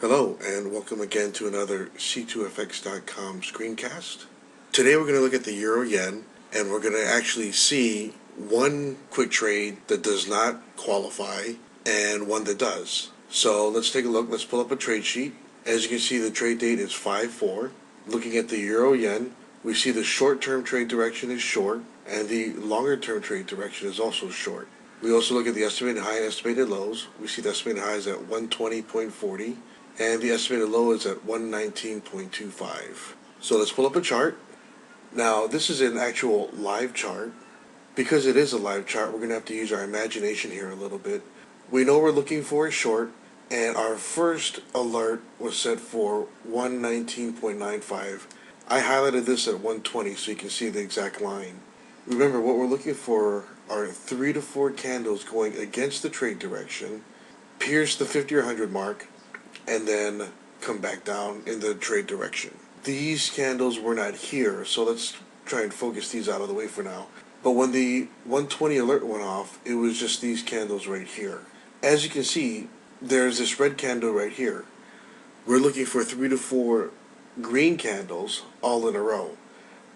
Hello and welcome again to another C2FX.com screencast. Today we're going to look at the Euro Yen and we're going to actually see one quick trade that does not qualify and one that does. So let's take a look. Let's pull up a trade sheet. As you can see, the trade date is 5/4. Looking at the Euro Yen, we see the short-term trade direction is short and the longer-term trade direction is also short. We also look at the estimated high and estimated lows. We see the estimated high is at 120.40 and the estimated low is at 119.25. So let's pull up a chart. Now this is an actual live chart. Because it is a live chart, we're going to have to use our imagination here a little bit. We know we're looking for a short, and our first alert was set for 119.95. I highlighted this at 120 so you can see the exact line. Remember, what we're looking for are 3 to 4 candles going against the trade direction, pierce the 50 or 100 mark, and then come back down in the trade direction. These candles were not here, so let's try and focus these out of the way for now. But when the 120 alert went off, it was just these candles right here. As you can see, there's this red candle right here. We're looking for 3 to 4 green candles all in a row.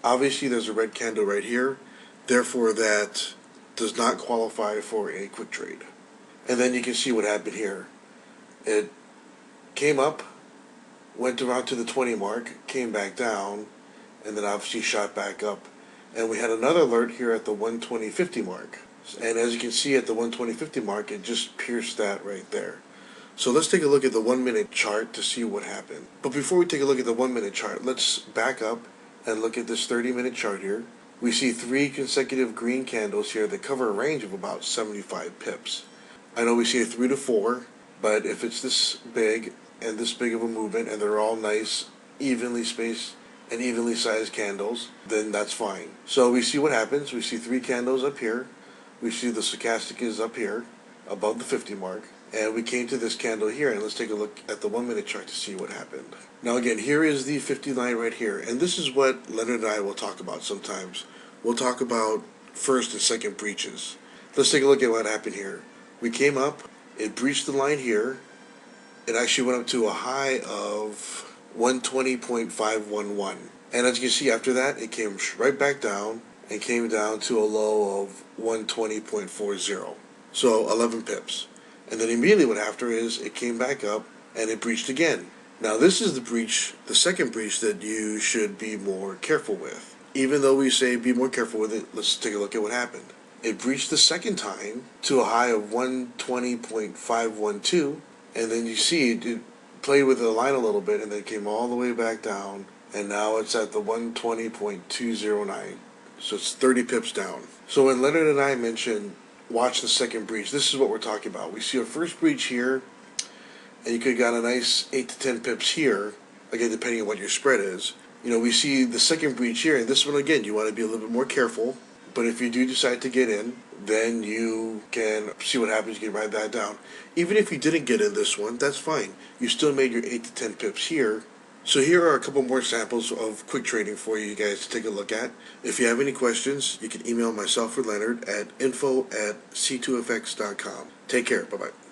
Obviously there's a red candle right here, therefore that does not qualify for a quick trade. And then you can see what happened here. It came up, went around to the 20 mark, came back down, and then obviously shot back up. And we had another alert here at the 120.50 mark. And as you can see at the 120.50 mark, it just pierced that right there. So let's take a look at the 1 minute chart to see what happened. But before we take a look at the 1 minute chart, let's back up and look at this 30-minute chart here. We see 3 consecutive green candles here that cover a range of about 75 pips. I know we see a 3 to 4, but if it's this big and this big of a movement and they're all nice, evenly spaced and evenly sized candles, then that's fine. So we see what happens. We see 3 candles up here. We see the stochastic is up here above the 50 mark. And we came to this candle here, and let's take a look at the 1 minute chart to see what happened. Now again, here is the 50 line right here, and this is what Leonard and I will talk about sometimes. We'll talk about first and second breaches. Let's take a look at what happened here. We came up, it breached the line here. It actually went up to a high of 120.511. And as you can see, after that, it came right back down and came down to a low of 120.40. So 11 pips. And then immediately what after is it came back up and it breached again. Now this is the breach, the second breach that you should be more careful with. Even though we say be more careful with it, let's take a look at what happened. It breached the second time to a high of 120.512. And then you see it played with the line a little bit and then came all the way back down. And now it's at the 120.209. So it's 30 pips down. So when Leonard and I mentioned watch the second breach, this is what we're talking about. We see a first breach here, and you could have got a nice 8 to 10 pips here, again, depending on what your spread is. You know, we see the second breach here, and this one, again, you want to be a little bit more careful. But if you do decide to get in, then you can see what happens. You can ride that down. Even if you didn't get in this one, that's fine. You still made your 8 to 10 pips here. So here are a couple more samples of quick trading for you guys to take a look at. If you have any questions, you can email myself or Leonard at info@c2fx.com. Take care. Bye-bye.